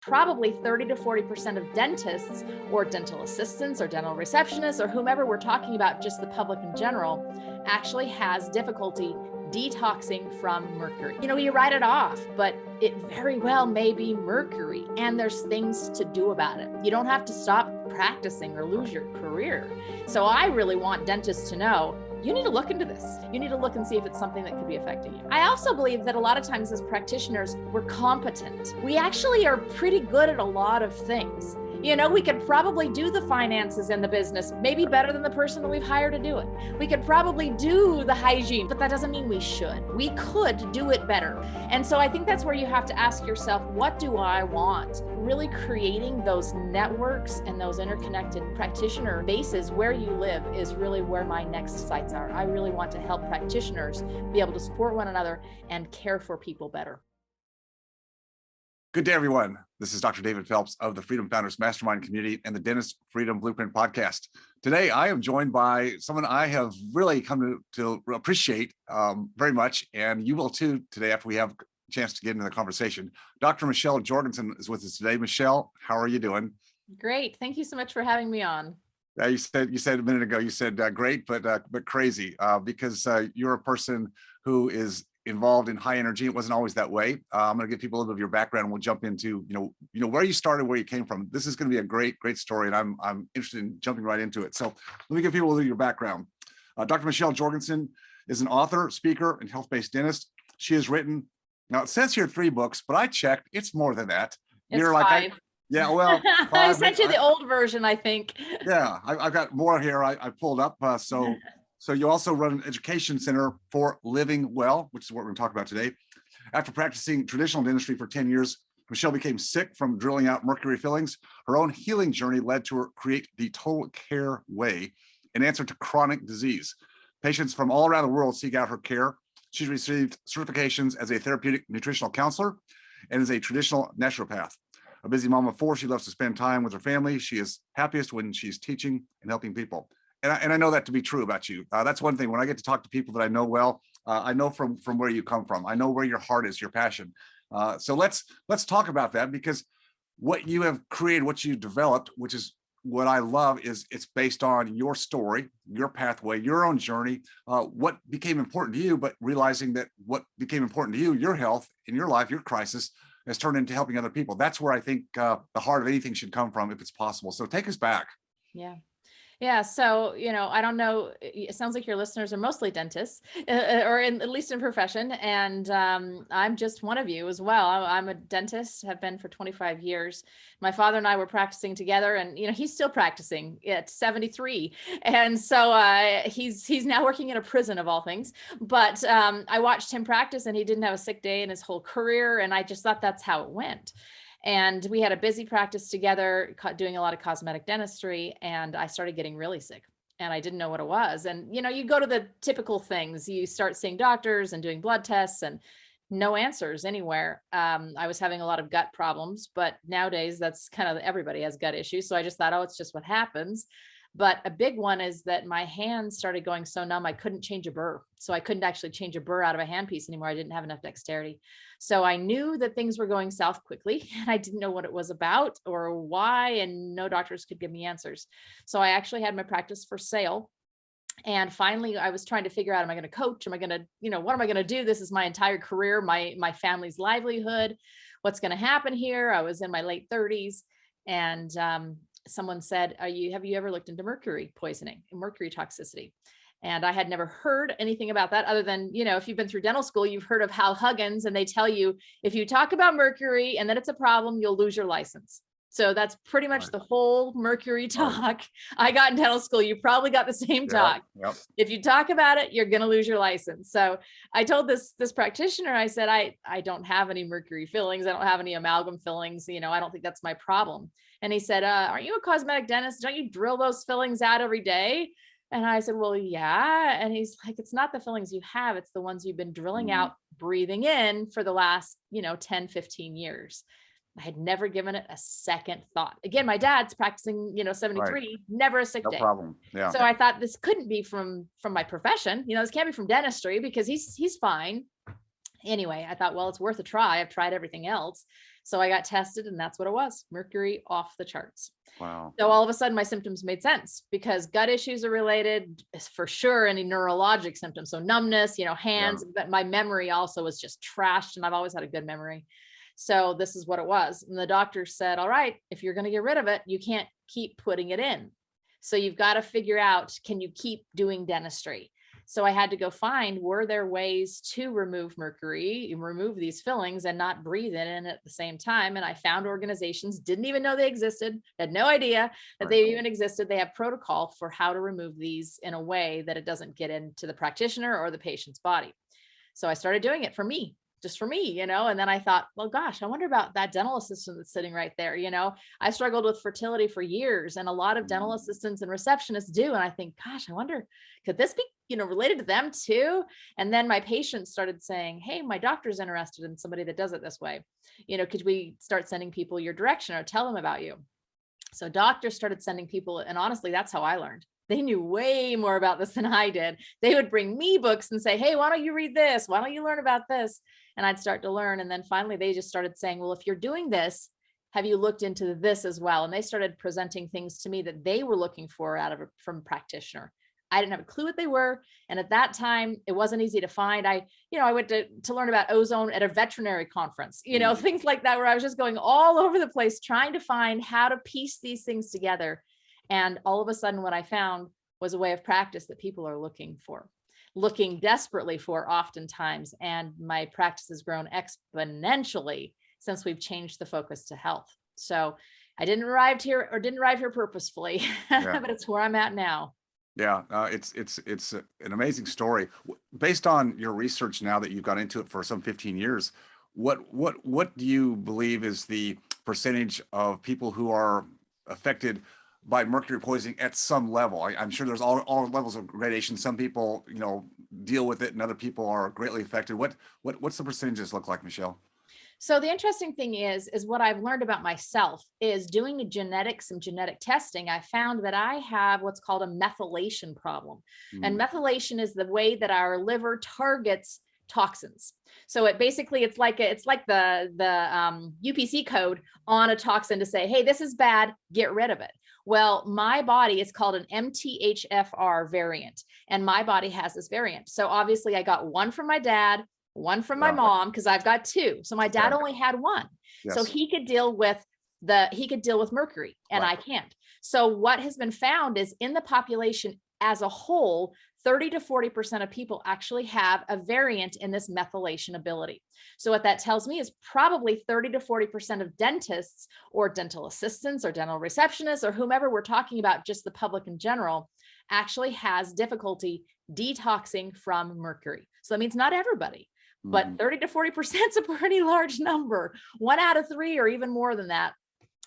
probably 30 to 40% of dentists or dental assistants or dental receptionists or whomever we're talking about, just the public in general, actually has difficulty detoxing from mercury. You write it off, but it very well may be mercury, and there's things to do about it. You don't have to stop practicing or lose your career. So I really want dentists to know, you need to look into this. You need to look and see if it's something that could be affecting you. I also believe that a lot of times as practitioners, we're competent. We actually are pretty good at a lot of things. We could probably do the finances and the business, maybe better than the person that we've hired to do it. We could probably do the hygiene, but that doesn't mean we should. We could do it better. And so I think that's where you have to ask yourself, what do I want? Really creating those networks and those interconnected practitioner bases where you live is really where my next sights are. I really want to help practitioners be able to support one another and care for people better. Good day, everyone. This is Dr. David Phelps of the Freedom Founders Mastermind Community and the Dentist Freedom Blueprint Podcast. Today, I am joined by someone I have really come to appreciate very much, and you will too today after we have a chance to get into the conversation. Dr. Michelle Jorgensen is with us today. Michelle, how are you doing? Great. Thank you so much for having me on. You said a minute ago, you said great, but crazy because you're a person who is involved in high energy. It wasn't always that way. I'm going to give people a little bit of your background, and we'll jump into where you started, where you came from. This is going to be a great story, and I'm interested in jumping right into it. So let me give people a little of your background. Dr. Michelle Jorgensen is an author, speaker, and health-based dentist. She has written, now it says here 3 books, but I checked, it's more than that. It's 5. Yeah, well, 5, I sent you the old version, I think. Yeah, I've got more here. I pulled up. So you also run an education center for living well, which is what we're going to talk about today. After practicing traditional dentistry for 10 years, Michelle became sick from drilling out mercury fillings. Her own healing journey led to her create the Total Care Way, an answer to chronic disease. Patients from all around the world seek out her care. She's received certifications as a therapeutic nutritional counselor and as a traditional naturopath. A busy mom of 4, she loves to spend time with her family. She is happiest when she's teaching and helping people. And I know that to be true about you. That's one thing. When I get to talk to people that I know well, I know from where you come from. I know where your heart is, your passion. So let's talk about that, because what you have created, what you developed, which is what I love, is it's based on your story, your pathway, your own journey, what became important to you, but realizing that what became important to you, your health in your life, your crisis, has turned into helping other people. That's where I think the heart of anything should come from, if it's possible. So take us back. Yeah. So, I don't know, it sounds like your listeners are mostly dentists or at least in profession. And I'm just one of you as well. I'm a dentist, have been for 25 years. My father and I were practicing together, and, he's still practicing at 73. And so he's now working in a prison of all things. But I watched him practice, and he didn't have a sick day in his whole career. And I just thought that's how it went. And we had a busy practice together, doing a lot of cosmetic dentistry, and I started getting really sick, and I didn't know what it was. And, you go to the typical things, you start seeing doctors and doing blood tests, and no answers anywhere. I was having a lot of gut problems, but nowadays that's kind of, everybody has gut issues. So I just thought, oh, it's just what happens. But a big one is that my hands started going so numb, I couldn't change a burr. So I couldn't actually change a burr out of a handpiece anymore. I didn't have enough dexterity. So I knew that things were going south quickly, and I didn't know what it was about or why, and no doctors could give me answers. So I actually had my practice for sale. And finally, I was trying to figure out, am I going to coach? Am I going to, what am I going to do? This is my entire career, my family's livelihood. What's going to happen here? I was in my late 30s, and someone said, have you ever looked into mercury poisoning and mercury toxicity? And I had never heard anything about that other than, if you've been through dental school, you've heard of Hal Huggins, and they tell you, if you talk about mercury and then it's a problem, you'll lose your license. So that's pretty much the whole mercury talk I got in dental school. You probably got the same talk. Yep. If you talk about it, you're going to lose your license. So I told this practitioner, I said, I don't have any mercury fillings. I don't have any amalgam fillings. I don't think that's my problem. And he said, aren't you a cosmetic dentist? Don't you drill those fillings out every day? And I said, well, yeah. And he's like, it's not the fillings you have. It's the ones you've been drilling out, breathing in for the last, 10, 15 years. I had never given it a second thought. Again, my dad's practicing, 73, right. Never a sick day. No problem. Yeah. So I thought this couldn't be from my profession. This can't be from dentistry because he's fine. Anyway, I thought, well, it's worth a try. I've tried everything else. So I got tested, and that's what it was: mercury off the charts. Wow. So all of a sudden my symptoms made sense, because gut issues are related for sure. Any neurologic symptoms, so numbness, Yeah. hands, but my memory also was just trashed, and I've always had a good memory. So this is what it was. And the doctor said, all right, if you're going to get rid of it, you can't keep putting it in. So you've got to figure out, can you keep doing dentistry? So I had to go find, were there ways to remove mercury, remove these fillings, and not breathe in at the same time? And I found organizations, didn't even know they existed, had no idea that Right. they even existed. They have protocol for how to remove these in a way that it doesn't get into the practitioner or the patient's body. So I started doing it for me, just for me, and then I thought, well, gosh, I wonder about that dental assistant that's sitting right there. I struggled with fertility for years, and a lot of dental assistants and receptionists do. And I think, gosh, I wonder, could this be, related to them too? And then my patients started saying, hey, my doctor's interested in somebody that does it this way. Could we start sending people your direction or tell them about you? So doctors started sending people, and honestly, that's how I learned. They knew way more about this than I did. They would bring me books and say, hey, why don't you read this? Why don't you learn about this? And I'd start to learn. And then finally, they just started saying, well, if you're doing this, have you looked into this as well? And they started presenting things to me that they were looking for from a practitioner. I didn't have a clue what they were. And at that time, it wasn't easy to find. I went to learn about ozone at a veterinary conference, things like that, where I was just going all over the place, trying to find how to piece these things together. And all of a sudden, what I found was a way of practice that people are looking desperately for oftentimes. And my practice has grown exponentially since we've changed the focus to health. So I didn't arrive here purposefully, Yeah. but it's where I'm at now. Yeah, it's an amazing story. Based on your research, now that you've got into it for some 15 years, what do you believe is the percentage of people who are affected by mercury poisoning at some level? I'm sure there's all levels of gradation. Some people, deal with it, and other people are greatly affected. What's the percentages look like, Michelle? So the interesting thing is what I've learned about myself is doing some genetic testing. I found that I have what's called a methylation problem. And Mm, methylation is the way that our liver targets toxins. So it's like the UPC code on a toxin to say, hey, this is bad, get rid of it. Well, my body is called an MTHFR variant, and my body has this variant. So obviously I got one from my dad, one from my yeah, mom, because I've got two. So my dad yeah, only had one. So yes, he could deal with mercury, and right. I can't. So what has been found is, in the population as a whole, 30 to 40% of people actually have a variant in this methylation ability. So what that tells me is probably 30 to 40% of dentists or dental assistants or dental receptionists or whomever we're talking about, just the public in general, actually has difficulty detoxing from mercury. So that means not everybody, but Mhm. 30 to 40% is a pretty large number. 1 out of 3 or even more than that,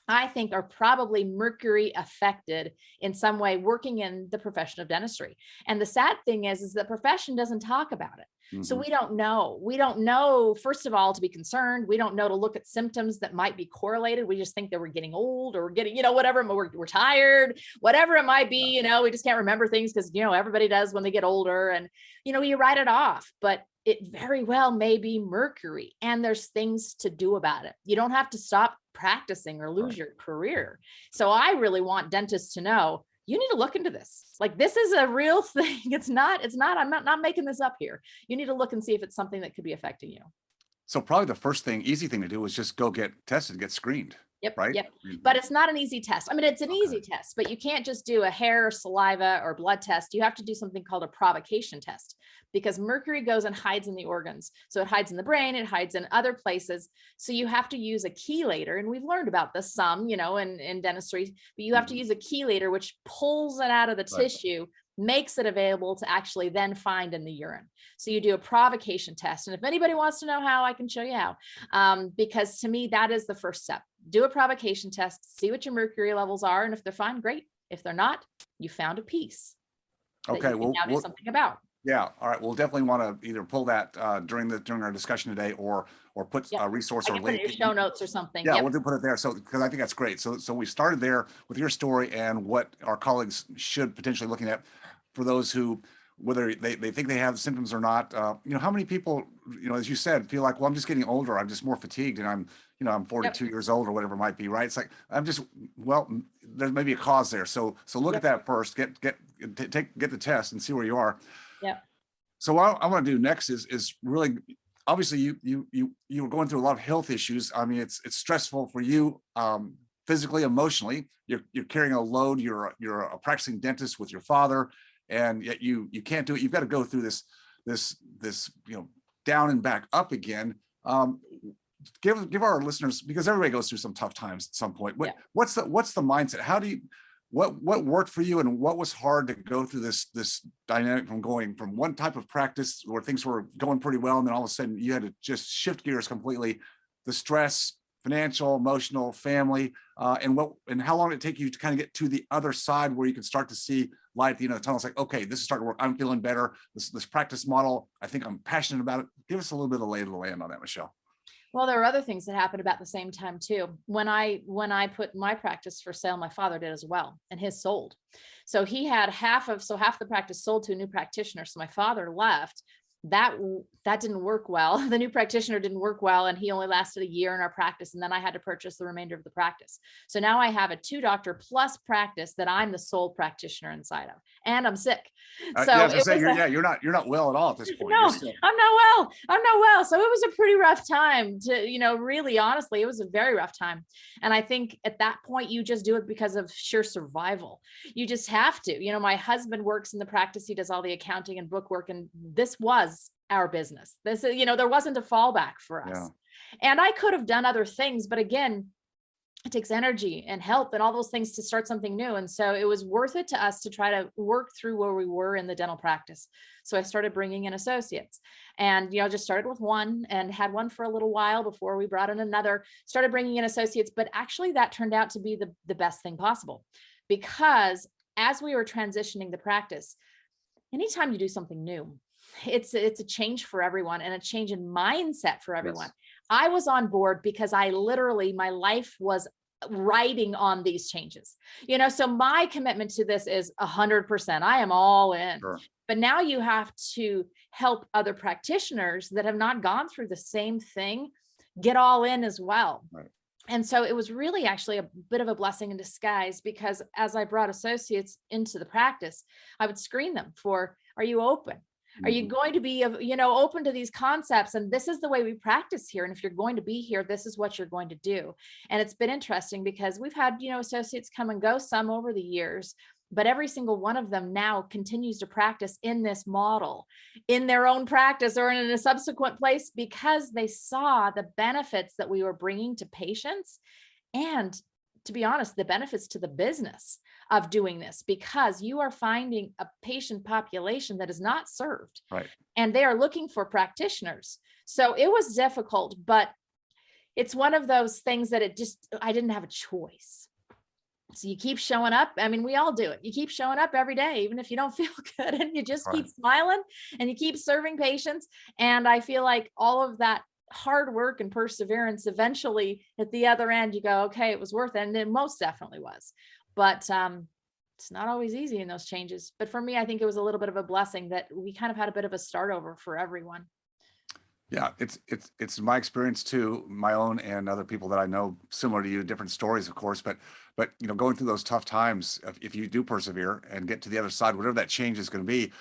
I think, are probably mercury affected in some way, working in the profession of dentistry. And the sad thing is the profession doesn't talk about it. So Mhm. we don't know. We don't know, first of all, to be concerned. We don't know to look at symptoms that might be correlated. We just think that we're getting old, or we're getting, whatever, we're tired, whatever it might be, we just can't remember things because, everybody does when they get older, and, you write it off. But it very well may be mercury, and there's things to do about it. You don't have to stop practicing or lose Right. your career. So I really want dentists to know, you need to look into this. Like, this is a real thing. It's not, I'm not making this up here. You need to look and see if it's something that could be affecting you. So probably the first easy thing to do is just go get tested, get screened, Yep, right? yep. But it's not an easy test. I mean, it's an Okay. easy test, but you can't just do a hair, saliva, or blood test. You have to do something called a provocation test, because mercury goes and hides in the organs. So it hides in the brain, it hides in other places. So you have to use a chelator. And we've learned about this some, in dentistry, but you have to Mhm. use a chelator, which pulls it out of the Right. tissue, makes it available to actually then find in the urine. So you do a provocation test. And if anybody wants to know how, I can show you how, because to me, that is the first step. Do a provocation test, see what your mercury levels are. And if they're fine, great. If they're not, you found a piece that Okay. you can Well, now do something about. yeah. All right. We'll definitely want to either pull that during our discussion today, or put Yep. a resource I or can put it in link. your show notes or something. Yeah, Yep. we'll do put it there. So, because I think that's great. So we started there with your story and what our colleagues should potentially looking at for those who whether they think they have symptoms or not. How many people, as you said, feel like, well, I'm just getting older. I'm just more fatigued, and I'm 42 Yep. years old or whatever it might be, right? It's like, well, there's maybe a cause there. So look at Yep. that first, get the test and see where you are. Yep. So what I want to do next is really, obviously you were going through a lot of health issues. I mean, it's stressful for you, physically, emotionally. You're carrying a load. You're a practicing dentist with your father, and yet you can't do it. You've got to go through this down and back up again. Give our listeners, because everybody goes through some tough times at some point. Yeah. What's the mindset? How do you, what worked for you, and what was hard to go through this dynamic from going from one type of practice where things were going pretty well, and then all of a sudden you had to just shift gears completely? The stress, financial, emotional, family, and how long did it take you to kind of get to the other side where you could start to see light at the end of the tunnel? It's like, okay, this is starting to work. I'm feeling better. This practice model, I think I'm passionate about it. Give us a little bit of the lay of the land on that, Michelle. Well, there were other things that happened about the same time too. When I put my practice for sale, my father did as well, and his sold. So he had half the practice sold to a new practitioner. So my father left. That didn't work well. The new practitioner didn't work well, and he only lasted a year in our practice. And then I had to purchase the remainder of the practice. So now I have a 2-doctor plus practice that I'm the sole practitioner inside of, and I'm sick. So yeah, I was gonna say, you're not well at all at this point. no, I'm not well. I'm not well. So it was a pretty rough time to, really, honestly, it was a very rough time. And I think at that point, you just do it because of sheer survival. You just have to. My husband works in the practice. He does all the accounting and bookwork. And this was our business. This is, there wasn't a fallback for us. Yeah. And I could have done other things, but again, it takes energy and help and all those things to start something new. And so it was worth it to us to try to work through where we were in the dental practice. So I started bringing in associates, and, just started with one and had one for a little while before we brought in another, started bringing in associates. But actually that turned out to be the best thing possible, because as we were transitioning the practice, anytime you do something new, it's a change for everyone, and a change in mindset for everyone. Yes. I was on board because my life was riding on these changes, so my commitment to this is 100%. I am all in. Sure. But now you have to help other practitioners that have not gone through the same thing get all in as well. Right. And so it was really actually a bit of a blessing in disguise, because as I brought associates into the practice, I would screen them for, are you open? Are you going to be, open to these concepts? And this is the way we practice here. And if you're going to be here, this is what you're going to do. And it's been interesting because we've had, associates come and go, some over the years, but every single one of them now continues to practice in this model, in their own practice or in a subsequent place, because they saw the benefits that we were bringing to patients. And to be honest, the benefits to the business of doing this, because you are finding a patient population that is not served. Right. And they are looking for practitioners. So it was difficult, but it's one of those things that I didn't have a choice. So you keep showing up. I mean, we all do it. You keep showing up every day, even if you don't feel good, and you just keep smiling and you keep serving patients. And I feel like all of that hard work and perseverance, eventually at the other end, you go, okay, it was worth it. And it most definitely was. But it's not always easy in those changes. But for me, I think it was a little bit of a blessing that we kind of had a bit of a start over for everyone. Yeah, it's my experience too, my own and other people that I know, similar to you, different stories, of course, but going through those tough times, if you do persevere and get to the other side, whatever that change is going to be,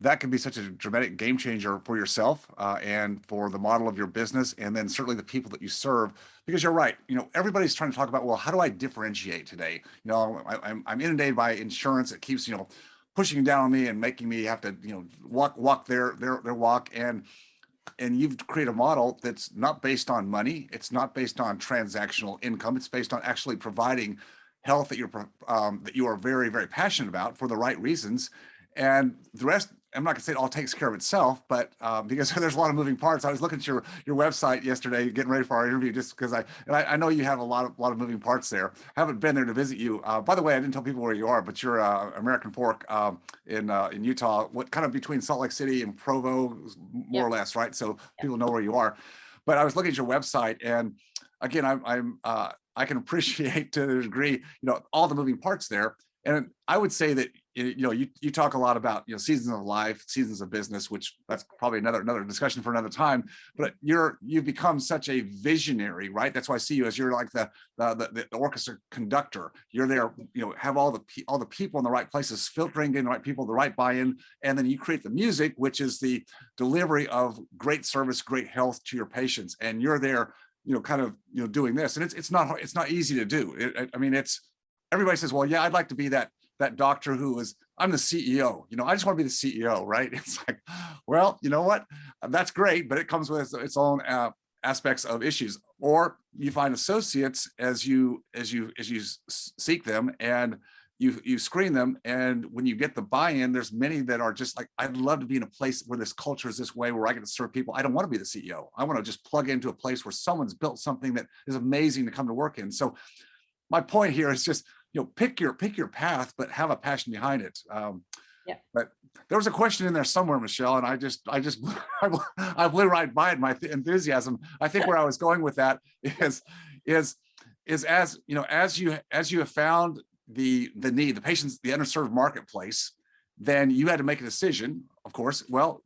that can be such a dramatic game changer for yourself, and for the model of your business, and then certainly the people that you serve. Because you're right, everybody's trying to talk about, well, how do I differentiate today? I'm inundated by insurance that keeps pushing down on me and making me have to walk their walk, and you've created a model that's not based on money. It's not based on transactional income. It's based on actually providing health that you are very, very passionate about for the right reasons. And the rest, I'm not gonna say it all takes care of itself, but because there's a lot of moving parts. I was looking at your website yesterday, getting ready for our interview, just because I know you have a lot of moving parts there. I haven't been there to visit you. By the way, I didn't tell people where you are, but you're American Fork in Utah, what kind of between Salt Lake City and Provo, more or less, right? So people know where you are. But I was looking at your website, and again, I can appreciate to a degree, all the moving parts there. And I would say that you talk a lot about, seasons of life, seasons of business, which that's probably another discussion for another time. But you've become such a visionary, right? That's why I see you as you're like the orchestra conductor. You're there, have all the people in the right places, filtering in the right people, the right buy-in, and then you create the music, which is the delivery of great service, great health to your patients. And you're there, kind of, doing this, and it's not easy to do. It's everybody says, well, yeah, I'd like to be that doctor I'm the CEO, I just want to be the CEO, right? It's like, well, you know what? That's great, but it comes with its own aspects of issues. Or you find associates as you seek them, and you screen them, and when you get the buy-in, there's many that are just like, I'd love to be in a place where this culture is this way, where I get to serve people. I don't want to be the CEO. I want to just plug into a place where someone's built something that is amazing to come to work in. So my point here is just, pick your path, but have a passion behind it. Yeah. But there was a question in there somewhere, Michelle, and I blew right by it. My enthusiasm. I think where I was going with that is as you have found the need, the patients, the underserved marketplace, then you had to make a decision, of course. Well,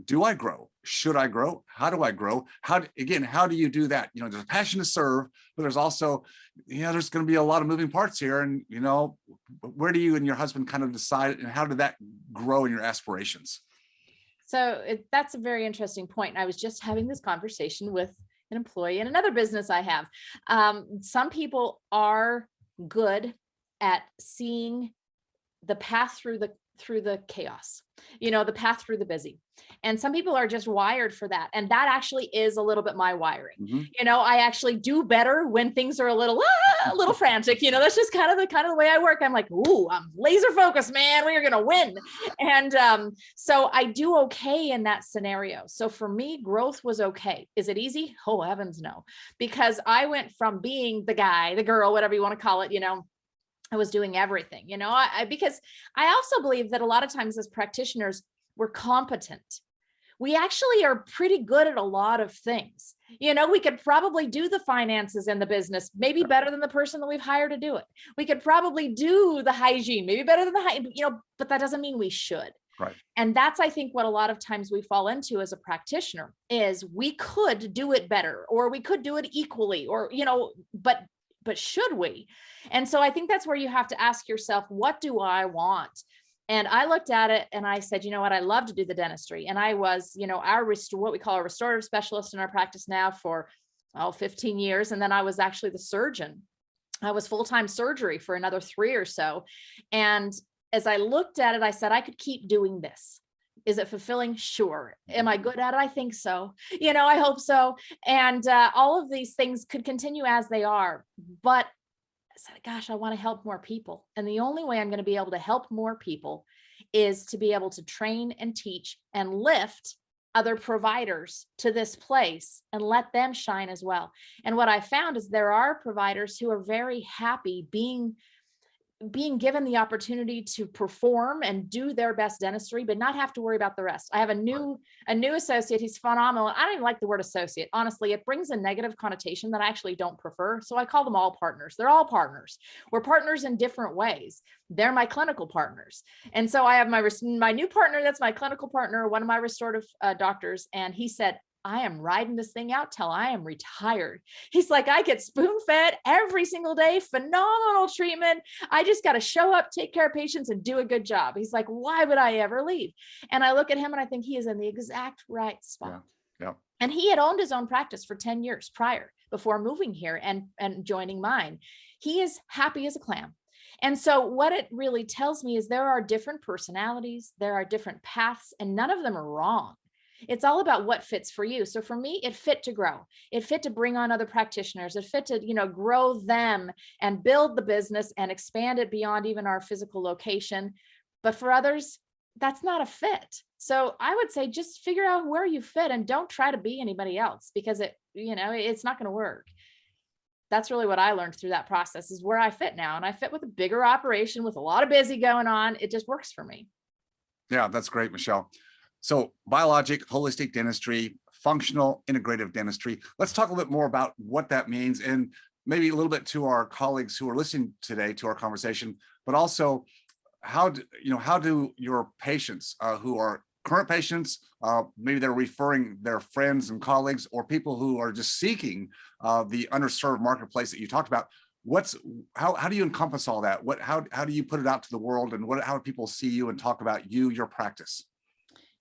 do I grow? Should I grow? How do I grow? How do you do that? There's a passion to serve, but there's also, there's going to be a lot of moving parts here. And, where do you and your husband kind of decide, and how did that grow in your aspirations? So that's a very interesting point. I was just having this conversation with an employee in another business I have. Some people are good at seeing the path through the chaos, the path through the busy. And some people are just wired for that. And that actually is a little bit my wiring. Mm-hmm. I actually do better when things are a little frantic. That's just kind of the way I work. I'm like, ooh, I'm laser focused, man. We are going to win. And so I do okay in that scenario. So for me, growth was okay. Is it easy? Oh, heavens no. Because I went from being the guy, the girl, whatever you want to call it, I was doing everything, because I also believe that a lot of times as practitioners, we're competent. We actually are pretty good at a lot of things. We could probably do the finances in the business, maybe better than the person that we've hired to do it. We could probably do the hygiene, maybe better than but that doesn't mean we should. Right. And that's, I think, what a lot of times we fall into as a practitioner is we could do it better, or we could do it equally, or, but should we? And so I think that's where you have to ask yourself, what do I want? And I looked at it and I said, you know what, I love to do the dentistry. And I was, what we call a restorative specialist in our practice now for 15 years. And then I was actually the surgeon. I was full-time surgery for another 3 or so. And as I looked at it, I said, I could keep doing this. Is it fulfilling? Sure. Am I good at it? I think so. I hope so. And all of these things could continue as they are. But I said, gosh, I want to help more people. And the only way I'm going to be able to help more people is to be able to train and teach and lift other providers to this place and let them shine as well. And what I found is there are providers who are very happy being given the opportunity to perform and do their best dentistry, but not have to worry about the rest. I have a new associate. He's phenomenal. I don't even like the word associate. Honestly, it brings a negative connotation that I actually don't prefer. So I call them all partners. They're all partners. We're partners in different ways. They're my clinical partners. And so I have my new partner. That's my clinical partner, one of my restorative doctors. And he said, I am riding this thing out till I am retired. He's like, I get spoon fed every single day, phenomenal treatment. I just got to show up, take care of patients, and do a good job. He's like, why would I ever leave? And I look at him and I think he is in the exact right spot. Yeah. And he had owned his own practice for 10 years prior, before moving here and joining mine. He is happy as a clam. And so what it really tells me is there are different personalities, there are different paths, and none of them are wrong. It's all about what fits for you. So for me, it fit to grow. It fit to bring on other practitioners. It fit to, grow them and build the business and expand it beyond even our physical location. But for others, that's not a fit. So I would say just figure out where you fit and don't try to be anybody else, because it's not going to work. That's really what I learned through that process, is where I fit now. And I fit with a bigger operation with a lot of busy going on. It just works for me. Yeah, that's great, Michelle. So biologic, holistic dentistry, functional, integrative dentistry. Let's talk a little bit more about what that means, and maybe a little bit to our colleagues who are listening today to our conversation, but also how do your patients who are current patients, maybe they're referring their friends and colleagues, or people who are just seeking the underserved marketplace that you talked about, how do you encompass all that? How do you put it out to the world, and how do people see you and talk about your practice?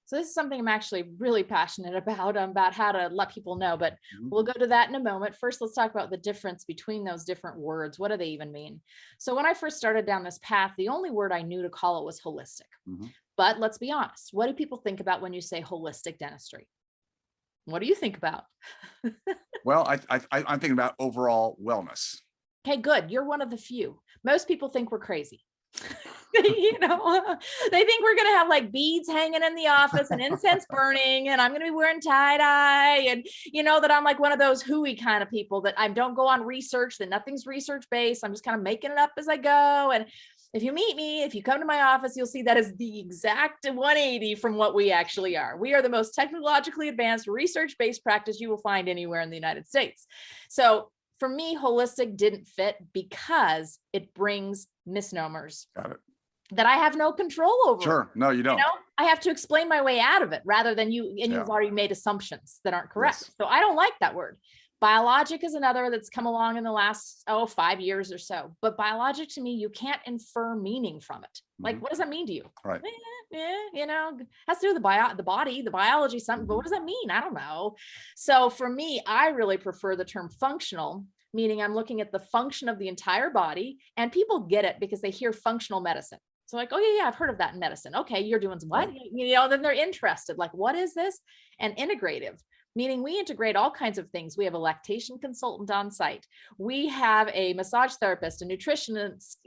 So this is something I'm actually really passionate about how to let people know, but Mhm. we'll go to that in a moment. First, let's talk about the difference between those different words. What do they even mean? So when I first started down this path, the only word I knew to call it was holistic. Mhm. But let's be honest. What do people think about when you say holistic dentistry? What do you think about? Well, I'm thinking about overall wellness. Okay, good. You're one of the few. Most people think we're crazy. You know, they think we're going to have like beads hanging in the office and incense burning, and I'm going to be wearing tie dye, and that I'm like one of those hooey kind of people that I don't go on research, that nothing's research based. I'm just kind of making it up as I go. And if you meet me, if you come to my office, you'll see that is the exact 180 from what we actually are. We are the most technologically advanced research based practice you will find anywhere in the United States. So for me, holistic didn't fit because it brings misnomers Got it. that I have no control over. Sure. No, you don't. I have to explain my way out of it rather than you, and Yeah. you've already made assumptions that aren't correct. Yes. So I don't like that word. Biologic is another that's come along in the last 5 years or so. But biologic, to me, you can't infer meaning from it. Like, Mhm. what does that mean to you? Right. Has to do with the body, the biology, something. But Mhm. what does that mean? I don't know. So for me, I really prefer the term functional, meaning I'm looking at the function of the entire body, and people get it because they hear functional medicine. So like, oh yeah, I've heard of that in medicine. Okay, you're doing what? Right. Then they're interested. Like, what is this? And integrative, meaning we integrate all kinds of things. We have a lactation consultant on site. We have a massage therapist, a nutritionist.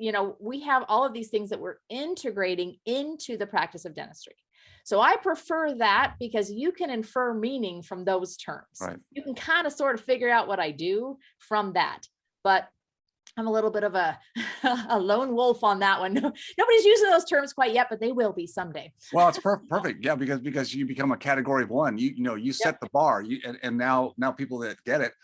We have all of these things that we're integrating into the practice of dentistry. So I prefer that because you can infer meaning from those terms. Right. You can kind of sort of figure out what I do from that. But I'm a little bit of a lone wolf on that one. Nobody's using those terms quite yet, but they will be someday. Well, it's perfect. Yeah, because you become a category of one. You set the bar. And now people that get it,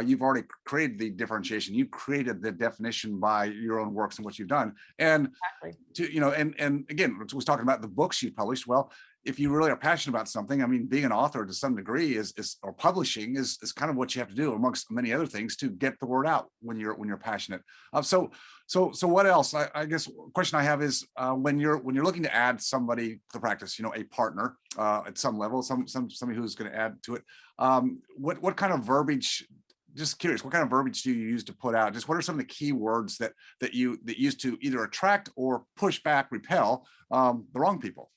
you've already created the differentiation. You created the definition by your own works and what you've done. And Exactly. and again, was talking about the books you published. Well, if you really are passionate about something, I mean, being an author to some degree or publishing is kind of what you have to do, amongst many other things, to get the word out when you're passionate. So what else? I guess a question I have is when you're looking to add somebody to the practice, a partner at some level, somebody who's going to add to it. What kind of verbiage? Just curious, what kind of verbiage do you use to put out? Just what are some of the key words that used to either attract or push back, repel the wrong people?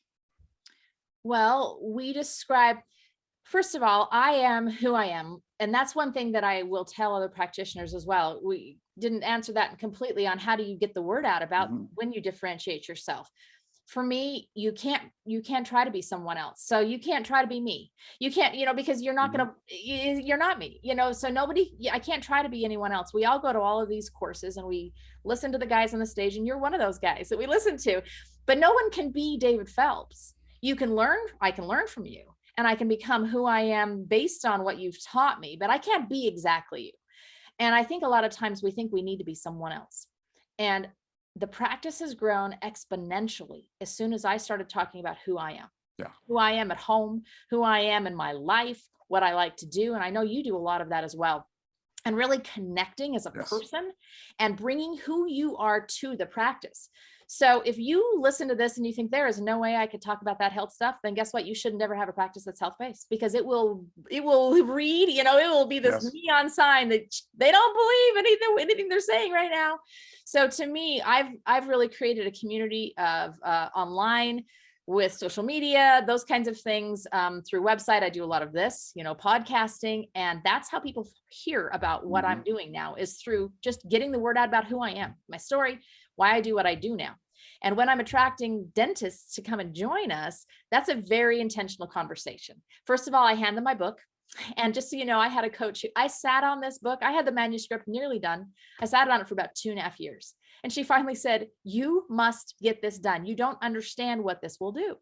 Well, first of all, I am who I am. And that's one thing that I will tell other practitioners as well. We didn't answer that completely on how do you get the word out about Mhm. when you differentiate yourself. For me, you can't try to be someone else. So you can't try to be me. You can't, because you're not Mhm. going to, you're not me, so I can't try to be anyone else. We all go to all of these courses and we listen to the guys on the stage, and you're one of those guys that we listen to, but no one can be David Phelps. I can learn from you, and I can become who I am based on what you've taught me, but I can't be exactly you. And I think a lot of times we think we need to be someone else. And the practice has grown exponentially as soon as I started talking about who I am. Yeah. Who I am at home, who I am in my life, what I like to do. And I know you do a lot of that as well. And really connecting as a Yes. person and bringing who you are to the practice. So if you listen to this and you think there is no way I could talk about that health stuff, then guess what? You should never have a practice that's health-based, because it will read, it will be this Yes. neon sign that they don't believe anything they're saying right now. So to me, I've really created a community of online, with social media, those kinds of things, through website. I do a lot of this, podcasting, and that's how people hear about what I'm doing now, is through just getting the word out about who I am, my story, why I do what I do now. And when I'm attracting dentists to come and join us, that's a very intentional conversation. First of all, I hand them my book. And just so you know, I had a coach I sat on this book. I had the manuscript nearly done. I sat on it for about 2.5 years. And she finally said, "You must get this done. You don't understand what this will do."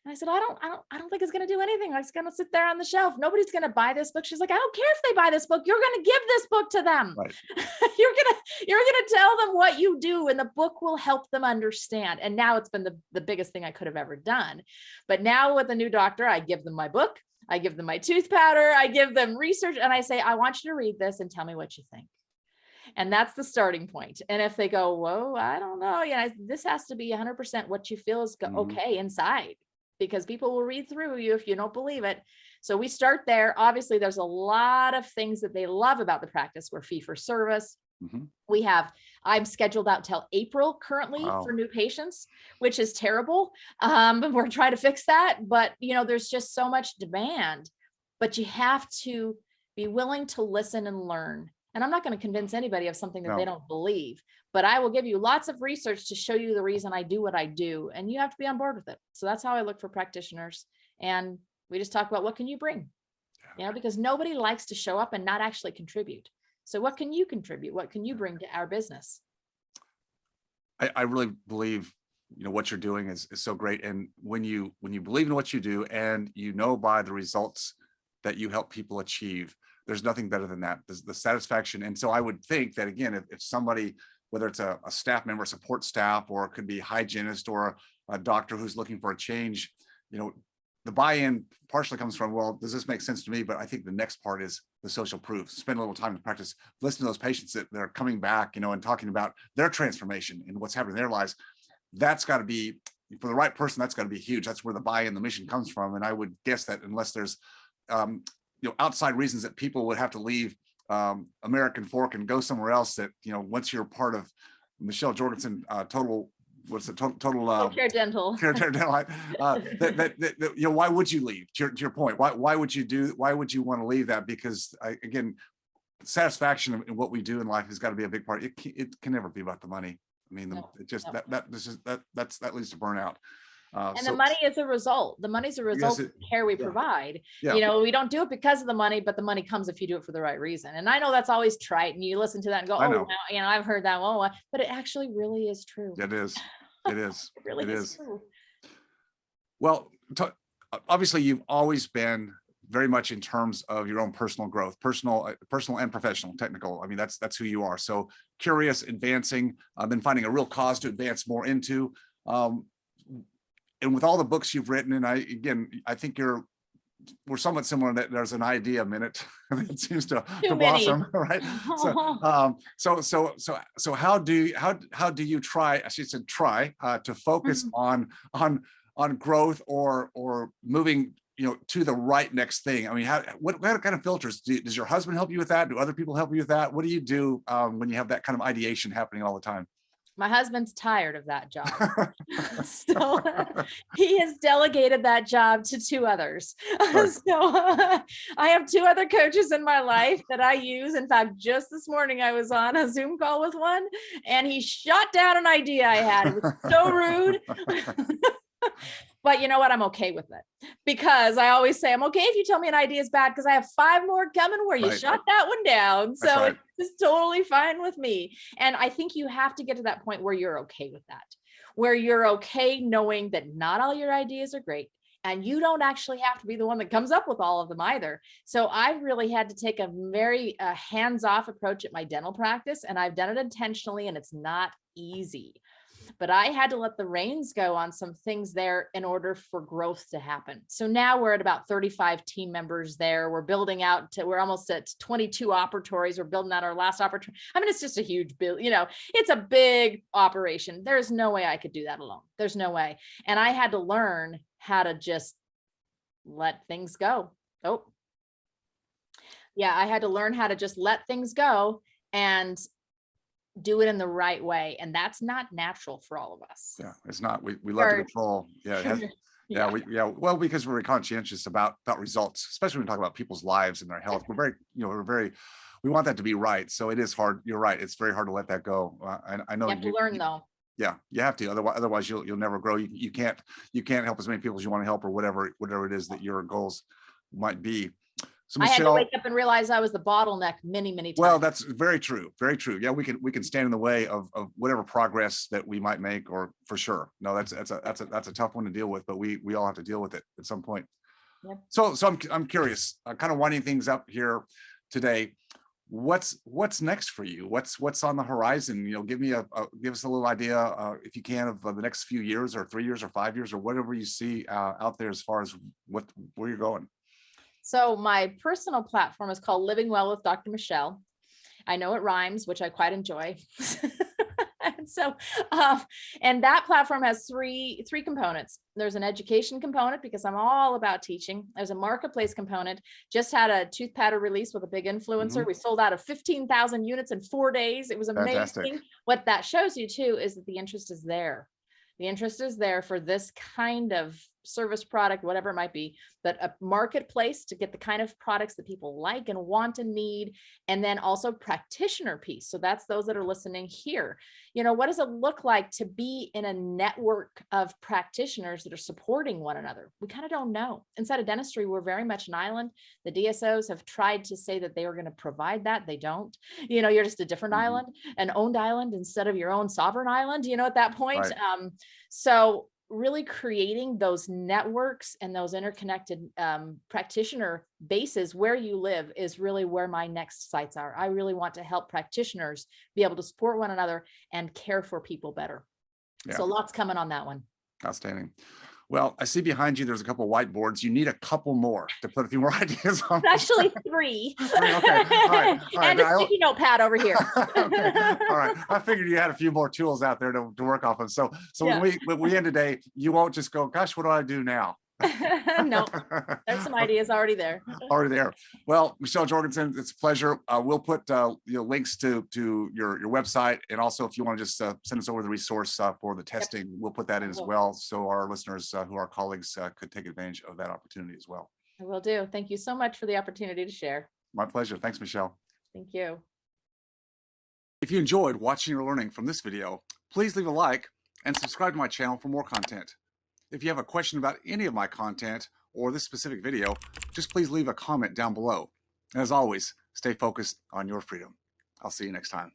And I said, I don't think it's going to do anything. Like, it's going to sit there on the shelf. Nobody's going to buy this book. She's like, I don't care if they buy this book. You're going to give this book to them. Right. you're going to tell them what you do, and the book will help them understand. And now it's been the biggest thing I could have ever done. But now with a new doctor, I give them my book. I give them my tooth powder. I give them research. And I say, I want you to read this and tell me what you think. And that's the starting point. And if they go, whoa, I don't know, this has to be 100% what you feel is okay inside, because people will read through you if you don't believe it. So we start there. Obviously, there's a lot of things that they love about the practice. We're fee for service. I'm scheduled out till April currently for new patients, which is terrible. We're trying to fix that. But, there's just so much demand, but you have to be willing to listen and learn. And I'm not going to convince anybody of something that they don't believe, but I will give you lots of research to show you the reason I do what I do, and you have to be on board with it. So that's how I look for practitioners. And we just talk about, what can you bring? Because nobody likes to show up and not actually contribute. So what can you contribute? What can you bring to our business? I really believe, what you're doing is so great. And when you believe in what you do, and by the results that you help people achieve, there's nothing better than that, the satisfaction. And so I would think that, again, if somebody, whether it's a staff member, support staff, or it could be a hygienist or a doctor who's looking for a change, the buy-in partially comes from, well, does this make sense to me? But I think the next part is the social proof. Spend a little time in practice, listen to those patients that are coming back, and talking about their transformation and what's happening in their lives. That's got to be, for the right person, that's got to be huge. That's where the buy-in, the mission comes from. And I would guess that unless there's outside reasons that people would have to leave American Fork and go somewhere else, that once you're part of Michelle Jorgensen total Care Dental. Care Dental, why would you leave? To your point, why would you want to leave that? Because again, satisfaction in what we do in life has got to be a big part. It can never be about the money. I mean, that leads to burnout. And the money is a result. The money's a result of the care we provide. We don't do it because of the money, but the money comes if you do it for the right reason. And I know that's always trite, and you listen to that and go, oh, I've heard that. Oh, but it actually really is true. It is. It is. It really is true. Well, obviously, you've always been very much in terms of your own personal growth, personal and professional, technical. I mean, that's who you are. So curious, advancing, then finding a real cause to advance more into. And with all the books you've written, and I think we're somewhat similar in that there's an idea a minute that seems to blossom, right? So how do you try? I should say try to focus on growth or moving to the right next thing. I mean, what kind of filters does your husband help you with that? Do other people help you with that? What do you do when you have that kind of ideation happening all the time? My husband's tired of that job. So he has delegated that job to two others. So I have two other coaches in my life that I use. In fact, just this morning I was on a Zoom call with one, and he shot down an idea I had. It was so rude. But you know what? I'm okay with it, because I always say I'm okay if you tell me an idea is bad, because I have 5 more coming where you shot that one down. So it's totally fine with me. And I think you have to get to that point where you're okay with that, where you're okay knowing that not all your ideas are great, and you don't actually have to be the one that comes up with all of them either. So I've really had to take a very hands-off approach at my dental practice, and I've done it intentionally, and it's not easy. But I had to let the reins go on some things there in order for growth to happen. So now we're at about 35 team members there. We're building out we're almost at 22 operatories. We're building out our last operatory. I mean, it's just a huge build, it's a big operation. There's no way I could do that alone. There's no way. And I had to learn how to just let things go. I had to learn how to just let things go and do it in the right way. And that's not natural for all of us. Yeah, it's not. We love to control. Well, because we're very conscientious about results, especially when we talk about people's lives and their health. We're very, we want that to be right. So it is hard. You're right. It's very hard to let that go. I know you have to learn though. Yeah, you have to. Otherwise you'll never grow. You can't help as many people as you want to help, or whatever it is that your goals might be. So I had to Michelle, wake up and realize I was the bottleneck many, many times. well, that's very true. Very true. Yeah, we can stand in the way of whatever progress that we might make, or for sure. No, that's a tough one to deal with, but we all have to deal with it at some point. Yep. So I'm curious, kind of winding things up here today. What's next for you? What's on the horizon? Give us a little idea, if you can, of the next few years, or 3 years, or 5 years, or whatever you see out there as far as where you're going. So my personal platform is called Living Well with Dr. Michelle. I know it rhymes, which I quite enjoy. And so, and that platform has three components. There's an education component, because I'm all about teaching. There's a marketplace component. Just had a tooth pattern release with a big influencer. We sold out of 15,000 units in 4 days. It was amazing. Fantastic. What that shows you too is that the interest is there. The interest is there for this kind of service, product, whatever it might be, but a marketplace to get the kind of products that people like and want and need. And then also practitioner piece. So that's those that are listening here. What does it look like to be in a network of practitioners that are supporting one another? We kind of don't know. Inside of dentistry, we're very much an island. The DSOs have tried to say that they were going to provide that. They don't. You're just a different island, an owned island instead of your own sovereign island, at that point. Right. So really creating those networks and those interconnected practitioner bases where you live is really where my next sights are. I really want to help practitioners be able to support one another and care for people better. Yeah. So lots coming on that one. Outstanding. Well, I see behind you, there's a couple of whiteboards. You need a couple more to put a few more ideas on. Actually 3. Okay. All right. And a sticky notepad over here. Okay. All right. I figured you had a few more tools out there to work off of. So Yeah. when we end today, you won't just go, gosh, what do I do now? No, there's some ideas already there. Already there. Well, Michelle Jorgensen, it's a pleasure. We'll put links to your website, and also if you want to just send us over the resource for the testing, we'll put that in as well, so our listeners who are colleagues could take advantage of that opportunity as well. I will do. Thank you so much for the opportunity to share. My pleasure. Thanks, Michelle. Thank you. If you enjoyed watching or learning from this video, please leave a like and subscribe to my channel for more content. If you have a question about any of my content or this specific video, just please leave a comment down below. And as always, stay focused on your freedom. I'll see you next time.